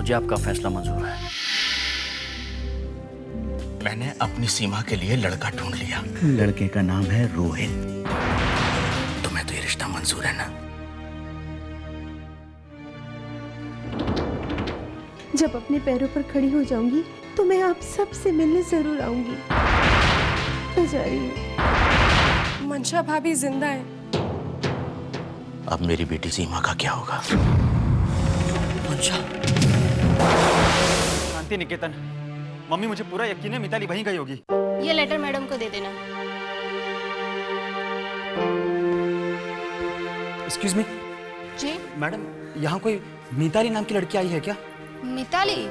मुझे आपका फैसला मंजूर है। मैंने अपनी सीमा के लिए लड़का ढूंढ लिया। लड़के का नाम है रोहित। तुम्हें तो ये रिश्ता मंजूर है ना? जब अपने पैरों पर खड़ी हो जाऊंगी तो मैं आप सबसे मिलने जरूर आऊंगी। मैं जा रही हूँ। मंशा भाभी जिंदा है। अब मेरी बेटी सीमा का क्या होगा? मंशा। शांति निकेतन, मम्मी मुझे पूरा यकीन है मिताली वहीं गई होगी। ये लेटर मैडम को दे देना। Excuse me. जी मैडम, यहाँ कोई मिताली नाम की लड़की आई है क्या? मिताली?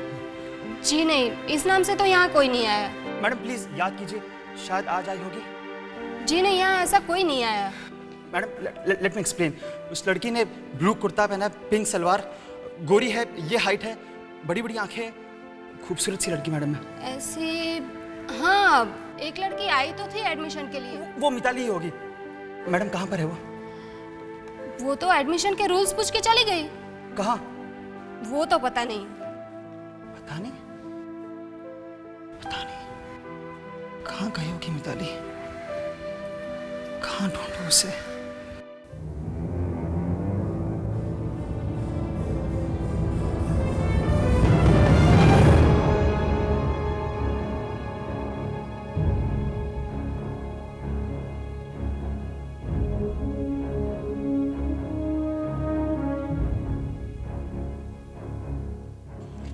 जी नहीं, इस नाम से तो यहाँ कोई नहीं आया। मैडम प्लीज याद कीजिए, शायद आज आई होगी। जी नहीं, यहाँ ऐसा कोई नहीं आया। Madam let me explain. उस लड़की ने ब्लू कुर्ता पहना है, पिंक सलवार, गोरी है, ये हाइट है, बड़ी बड़ी आंखें, खूबसूरत सी लड़की मैडम है। ऐसी? हाँ, एक लड़की आई तो थी एडमिशन के लिए। वो मिताली ही होगी। मैडम कहाँ पर है वो? वो तो एडमिशन के रूल्स पूछ के चली गई। कहाँ? वो तो पता नहीं। पता नहीं? पता नहीं कहाँ गई होगी मिताली? कहाँ ढूंढूं उसे?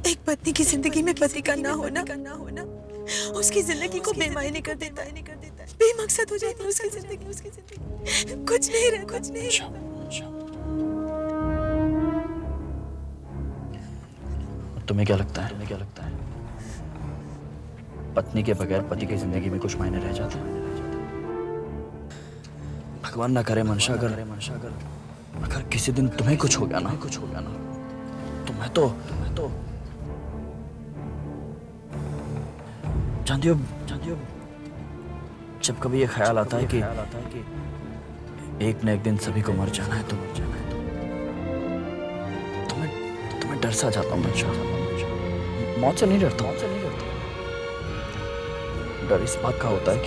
एक पत्नी की जिंदगी में पति का ना होना उसकी जिंदगी को बेमायने कर देता है, बेमकसद हो जाती है उसकी जिंदगी। कुछ नहीं रहा। तुम्हें क्या लगता है? पत्नी के बगैर पति की जिंदगी में कुछ मायने रह जाते हैं? भगवान ना करे मंशा, अगर किसी दिन तुम्हें कुछ हो गया ना तो मैं तो जानती हो, जब कभी ये ख्याल आता है कि एक न एक दिन सभी को मर जाना है तो मैं डर सा जाता हूँ मंशा। मौत से नहीं डरता हूँ, डर इस बात का होता है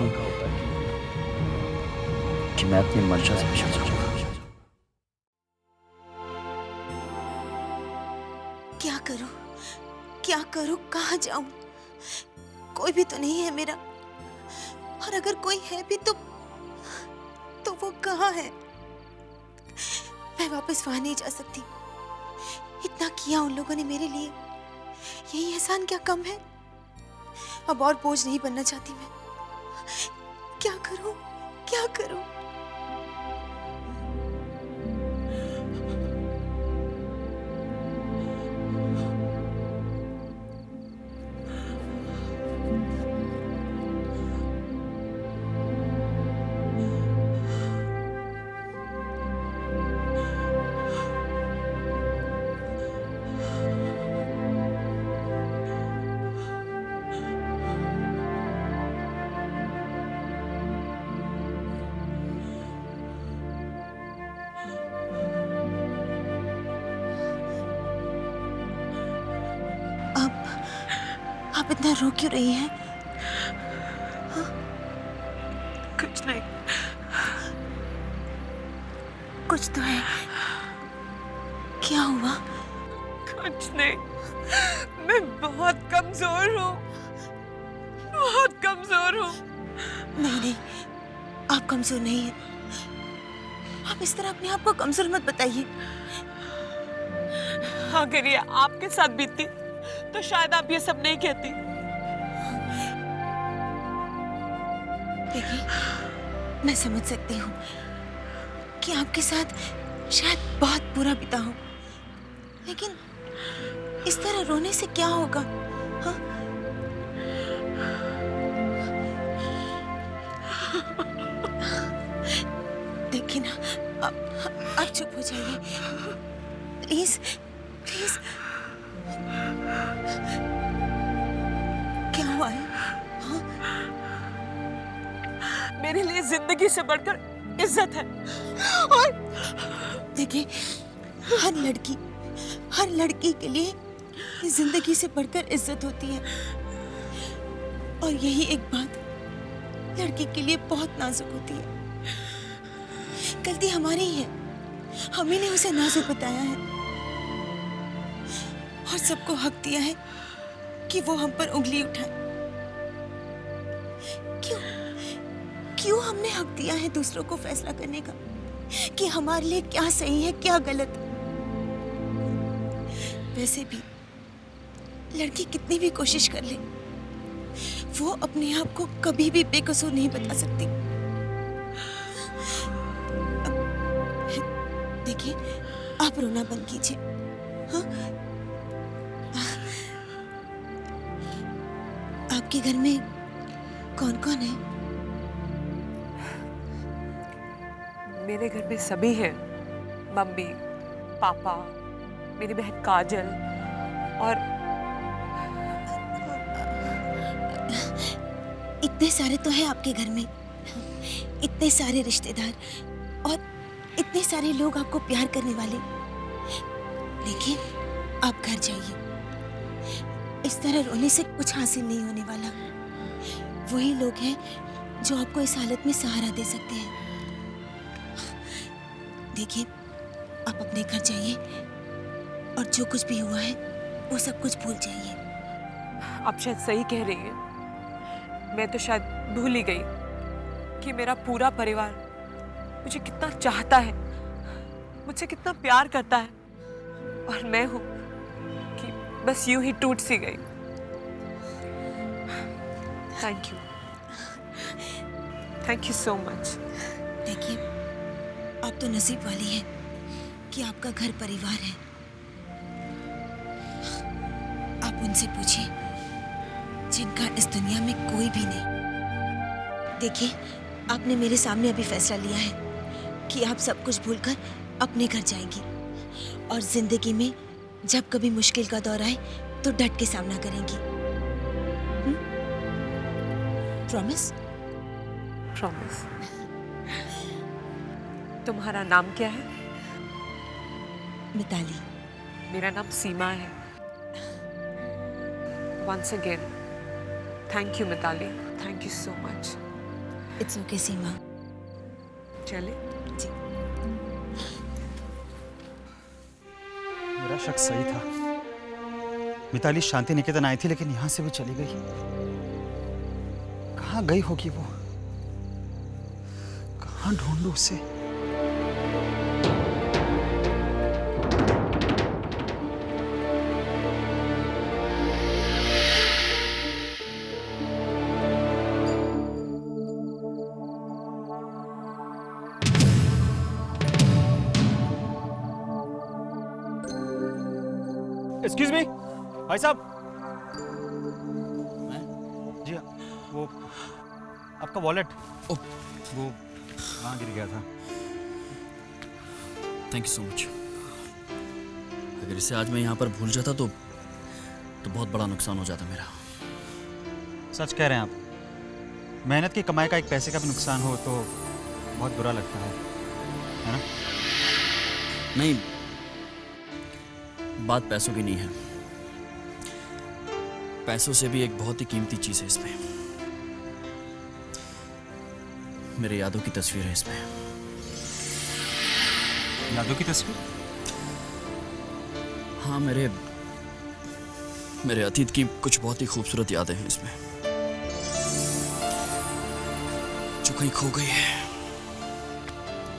कि मैं अपनी मंशा से बिछड़ जाऊंगा। क्या करूं, कहाँ जाऊं? कोई भी तो नहीं है मेरा, और अगर कोई है भी तो वो कहाँ है? मैं वापस वहां नहीं जा सकती। इतना किया उन लोगों ने मेरे लिए, यही एहसान क्या कम है? अब और बोझ नहीं बनना चाहती मैं। क्या करूं? आप इतना रो क्यों रही हैं? कुछ नहीं। कुछ तो है। क्या हुआ? कुछ नहीं, मैं बहुत कमजोर हूँ। नहीं, आप कमजोर नहीं हैं। आप इस तरह अपने आप को कमजोर मत बताइए। अगर ये आपके साथ बीतती तो शायद आप ये सब नहीं कहती। देखिए, मैं समझ सकती हूँ कि आपके साथ शायद बहुत बुरा बीता हो, लेकिन इस तरह रोने से क्या होगा? हाँ? देखिए ना, आप चुप हो जाइए प्लीज। क्या हुआ है? हाँ? मेरे लिए जिंदगी से बढ़कर इज्जत है। और देखिए, हर लड़की के लिए जिंदगी से बढ़कर इज्जत होती है। और यही एक बात लड़की के लिए बहुत नाजुक होती है। गलती हमारी ही है, हम ही ने उसे नाजुक बताया है और सबको हक दिया है कि वो हम पर उंगली उठाए। क्यों क्यों हमने हक दिया है दूसरों को फैसला करने का कि हमारे लिए क्या सही है क्या गलत। वैसे भी लड़की कितनी भी कोशिश कर ले, वो अपने आप को कभी भी बेकसूर नहीं बता सकती। देखिए, आप रोना बंद कीजिए। हाँ, आपके घर में कौन कौन है? मेरे घर में सभी हैं, मम्मी, पापा, मेरी बहन काजल और इतने सारे तो हैं आपके घर में, इतने सारे रिश्तेदार और इतने सारे लोग आपको प्यार करने वाले। लेकिन आप घर जाइए, इस तरह रोने से कुछ हासिल नहीं होने वाला। वही लोग हैं जो आपको इस हालत में सहारा दे सकते हैं। देखिए, आप अपने घर जाइए और जो कुछ भी हुआ है वो सब कुछ भूल जाइए। आप शायद सही कह रही हैं। मैं तो शायद भूल ही गई कि मेरा पूरा परिवार मुझे कितना चाहता है, मुझसे कितना प्यार करता है, और मैं हूं कि बस यूं ही टूट सी गई। Thank you so much. देखिए, आप तो नसीब वाली हैं कि आपका घर परिवार है। आप उनसे पूछिए जिनका इस दुनिया में कोई भी नहीं। देखिए, आपने मेरे सामने अभी फैसला लिया है कि आप सब कुछ भूलकर अपने घर जाएंगी और जिंदगी में जब कभी मुश्किल का दौर आए तो डट के सामना करेंगी। प्रॉमिस? प्रॉमिस। तुम्हारा नाम क्या है? मिताली। मेरा नाम सीमा है। Once again, thank you Mitali, thank you so much. It's okay Seema. चले? जी। मेरा शक सही था। मिताली शांति निकेतन आई थी, लेकिन यहां से भी चली गई। कहाँ गई होगी वो? कहाँ ढूंढूं उसे? एक्सक्यूज मी, भाई साहब। जी हाँ, वो आपका वॉलेट वो वहाँ गिर गया था। Thank you so much. अगर इसे आज मैं यहाँ पर भूल जाता तो बहुत बड़ा नुकसान हो जाता मेरा। सच कह रहे हैं आप। मेहनत की कमाई का एक पैसे का भी नुकसान हो तो बहुत बुरा लगता है ना? नहीं, बात पैसों की नहीं है। पैसों से भी एक बहुत ही कीमती चीज है इसमें। मेरे यादों की तस्वीर है इसमें। यादों की तस्वीर? हाँ, मेरे अतीत की कुछ बहुत ही खूबसूरत यादें हैं इसमें, जो कहीं खो गई है,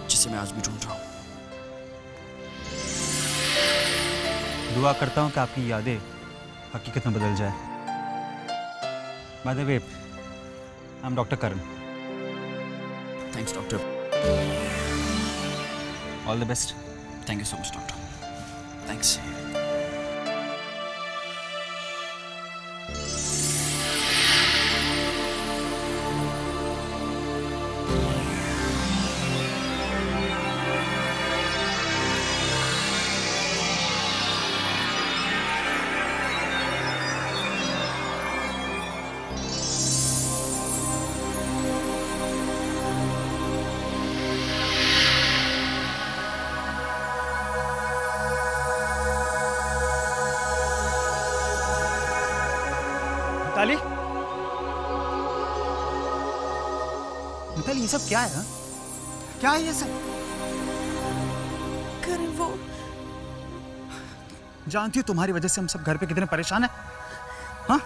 जिसे मैं आज भी ढूंढ रहा हूं। दुआ करता हूँ कि आपकी यादें हकीकत में बदल जाए। By the way, I am doctor Karan. Thanks doctor. All the best. Thank you so much doctor. Thanks. Mitali, ये सब क्या है? हाँ? क्या है ये सब? करण वो जानती हो तुम्हारी वजह से हम सब घर पे कितने परेशान हैं? हाँ?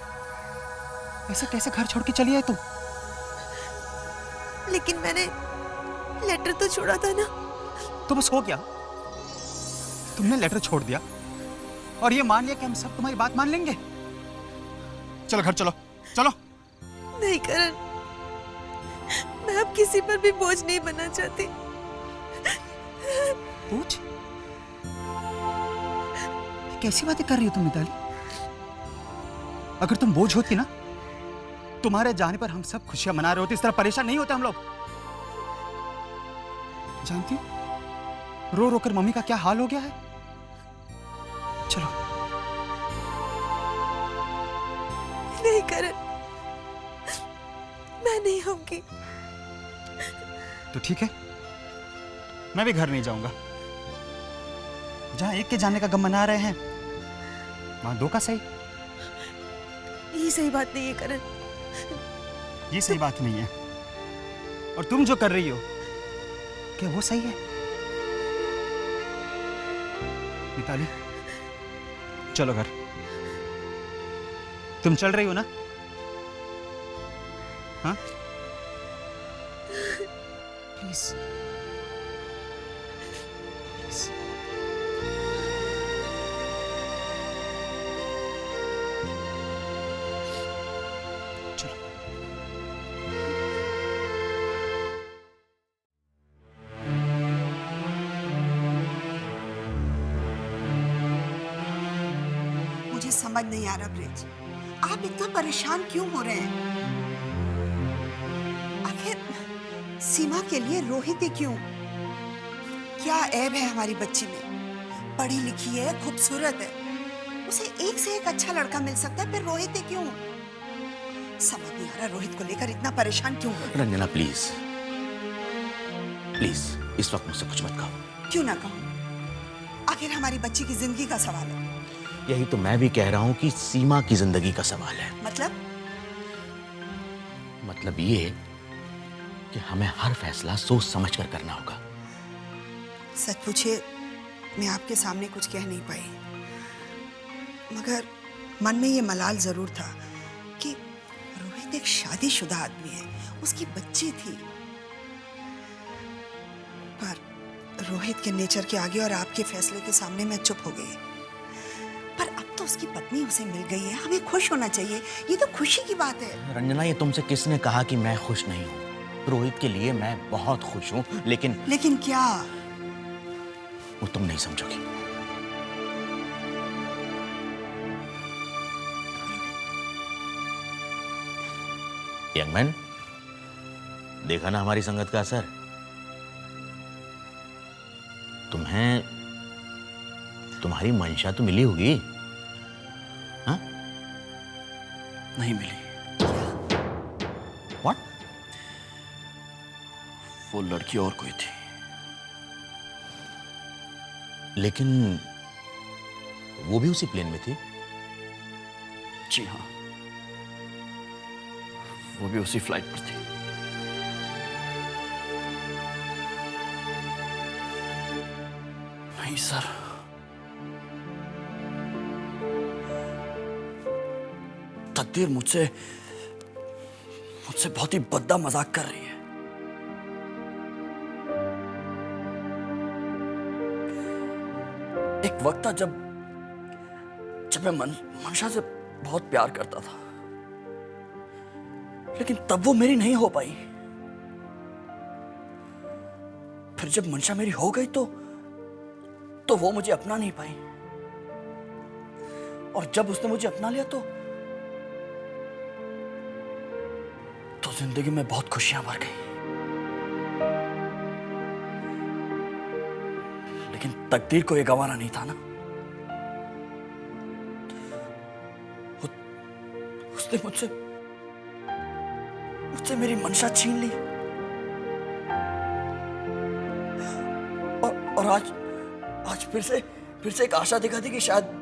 ऐसे कैसे घर छोड़ के चली आई तुम? लेकिन मैंने लेटर तो छोड़ा था ना। तो बस हो गया, तुमने लेटर छोड़ दिया और ये मान लिया कि हम सब तुम्हारी बात मान लेंगे। चलो घर चलो, चलो। नहीं करण, मैं अब किसी पर भी बोझ नहीं बनना चाहती। पूछ, कैसी बातें कर रही हो तुम मिताली? अगर तुम बोझ होती ना, तुम्हारे जाने पर हम सब खुशियां मना रहे होते, इस तरह परेशान नहीं होते हम लोग। जानती हो रो रो कर मम्मी का क्या हाल हो गया है? चलो। नहीं करण, मैं नहीं होंगी। तो ठीक है, मैं भी घर नहीं जाऊंगा। जहां एक के जाने का गम मना रहे हैं, वहां दो का सही। ये सही बात नहीं है करण। ये सही बात नहीं है, और तुम जो कर रही हो क्या वो सही है? मिताली, चलो घर। तुम चल रही हो ना? हाँ? Please please. चलो। मुझे समझ नहीं आ रहा ब्रिज, आप इतना परेशान क्यों हो रहे हैं? आखिर सीमा के लिए रोहित ही क्यों? क्या ऐब है हमारी बच्ची में? पढ़ी लिखी है, खूबसूरत है, उसे एक से एक अच्छा लड़का मिल सकता है, फिर रोहित ही क्यों? समझ नहीं आ रहा रोहित को लेकर इतना परेशान क्यों हो रहे हैं? रंजना प्लीज प्लीज, इस वक्त मुझसे कुछ मत कहो। क्यों ना कहूं? आखिर हमारी बच्ची की जिंदगी का सवाल है। यही तो मैं भी कह रहा हूं कि सीमा की जिंदगी का सवाल है। मतलब ये कि हमें हर फैसला सोच समझ कर करना होगा। सच पूछे, मैं आपके सामने कुछ कह नहीं पाई, मगर मन में ये मलाल जरूर था कि रोहित एक शादीशुदा आदमी है, उसकी बच्ची थी, पर रोहित के नेचर के आगे और आपके फैसले के सामने मैं चुप हो गई। पर अब तो उसकी पत्नी उसे मिल गई है, हमें खुश होना चाहिए, ये तो खुशी की बात है। रंजना, ये तुमसे किसने कहा कि मैं खुश नहीं हूं? रोहित के लिए मैं बहुत खुश हूं, लेकिन क्या? वो तुम नहीं समझोगी। यंग मैन, देखा ना हमारी संगत का असर? तुम्हें तुम्हारी मंशा तो मिली होगी, हाँ? नहीं मिली। What? वो लड़की और कोई थी। लेकिन वो भी उसी प्लेन में थी। जी हाँ, वो भी उसी फ्लाइट पर थी। नहीं सर, तकदीर मुझसे बहुत ही भद्दा मजाक कर रही है। एक वक्त था जब मैं मंशा से बहुत प्यार करता था, लेकिन तब वो मेरी नहीं हो पाई। फिर जब मंशा मेरी हो गई तो वो मुझे अपना नहीं पाई, और जब उसने मुझे अपना लिया तो जिंदगी में बहुत खुशियां भर गई। लेकिन तकदीर को ये गंवारा नहीं था ना। उसने मुझसे मेरी मंशा छीन ली, और आज फिर से एक आशा दिखा दी कि शायद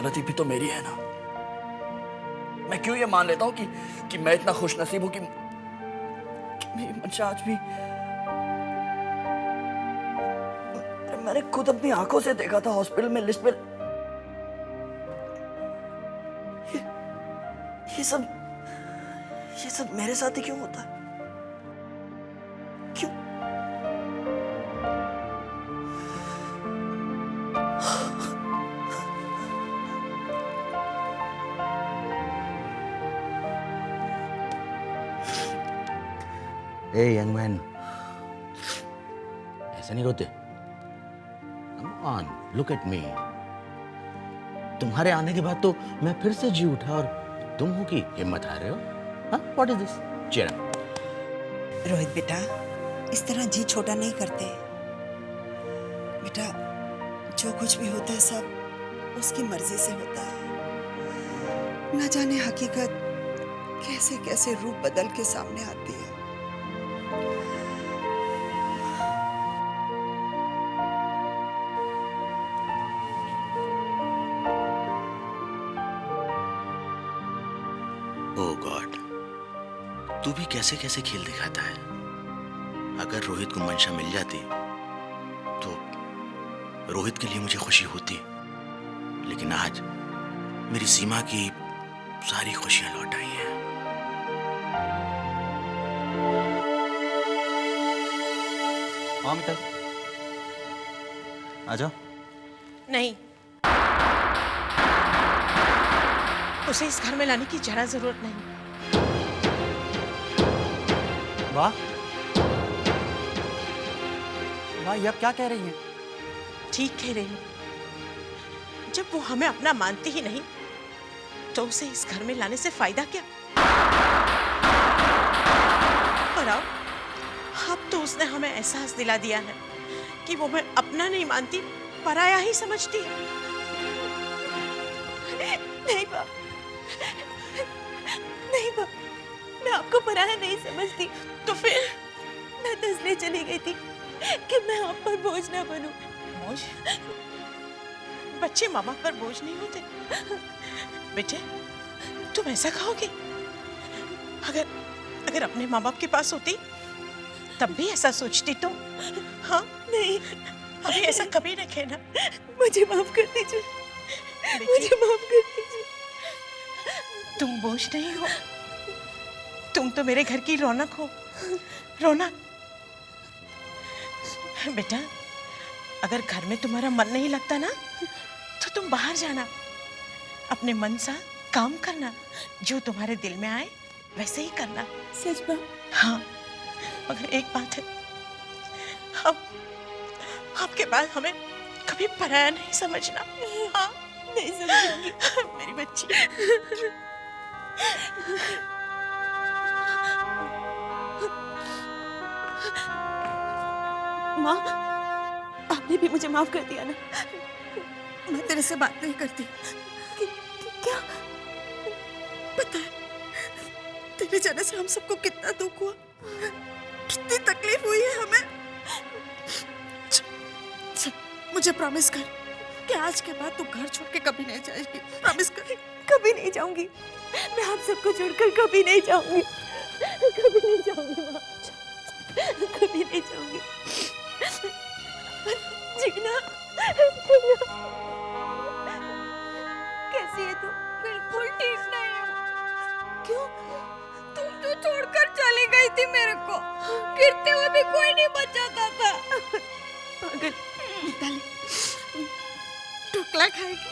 गलती भी तो मेरी है ना। मैं क्यों ये मान लेता हूँ कि मैं इतना खुश नसीब हूँ कि मेरी मंशा आज भी, मैंने खुद अपनी आंखों से देखा था हॉस्पिटल में लिस्ट में। ये सब मेरे साथ ही क्यों होता है? क्यों? ए यंग मैन, ऐसे नहीं रोते। Come on, look at me. तुम्हारे आने के बाद तो मैं फिर से जी उठा और तुम हो कि हिम्मत हार रहे हो। हाँ, what is this? Cheer up. Rohit बेटा, इस तरह जी छोटा नहीं करते बेटा। जो कुछ भी होता है सब उसकी मर्जी से होता है। न जाने हकीकत कैसे कैसे रूप बदल के सामने आती है। ओह गॉड, तू भी कैसे कैसे खेल दिखाता है। अगर रोहित को मंशा मिल जाती तो रोहित के लिए मुझे खुशी होती, लेकिन आज मेरी सीमा की सारी खुशियां लौट आई हैं। हाँ मित्तल, आ जाओ। नहीं, उसे इस घर में लाने की जरा जरूरत नहीं। वाह वाह, ये आप क्या कह रही हैं? ठीक कह रही हूँ। जब वो हमें अपना मानती ही नहीं तो उसे इस घर में लाने से फायदा क्या? और अब तो उसने हमें एहसास दिला दिया है कि वो मैं अपना नहीं मानती, पराया ही समझती है। नहीं बाप, नहीं बाप, मैं आपको पराया नहीं समझती। तो फिर मैं तो इसलिए चली गई थी कि मैं आप पर बोझ ना बनूं। बोझ? बच्चे माँ बाप पर बोझ नहीं होते। बेटे, तुम ऐसा कहोगे? अगर अपने माँ बाप के पास होती तब भी ऐसा सोचती तो? हाँ, नहीं, अभी ऐसा कभी न कहना। मुझे माफ कर दीजिए, मुझे माफ कर दीजिए। तुम बोझ नहीं हो, तुम तो मेरे घर की रौनक हो। रौनक। बेटा, अगर घर में तुम्हारा मन नहीं लगता ना तो तुम बाहर जाना, अपने मन सा काम करना, जो तुम्हारे दिल में आए वैसे ही करना। सच बात? हाँ, मगर एक बात है, हम आपके बाद हमें कभी पराया नहीं समझना। हाँ, नहीं समझूंगी। मेरी बच्ची। माँ, आपने भी मुझे माफ कर दिया ना? मैं तेरे से बात नहीं करती। क्या? पता है तेरे जाने से हम सबको कितना दुख हुआ, कितनी तकलीफ हुई है हमें। चल, मुझे प्रॉमिस कर कि आज के बाद तू घर छोड़ के कभी नहीं जाएगी। प्रॉमिस कर। कभी नहीं जाऊंगी, मैं आप सबको छोड़कर कभी नहीं जाऊंगी, कभी नहीं जाऊंगी माँ, कभी नहीं जाऊंगी। जीना, जीना। कैसी है तू? बिल्कुल ठीक नहीं हूँ। क्यों? तुम तो छोड़कर चली गई थी मेरे को, गिरते हुए भी कोई नहीं बचाता था। पागल। मिताली, ढोकला खाएगी?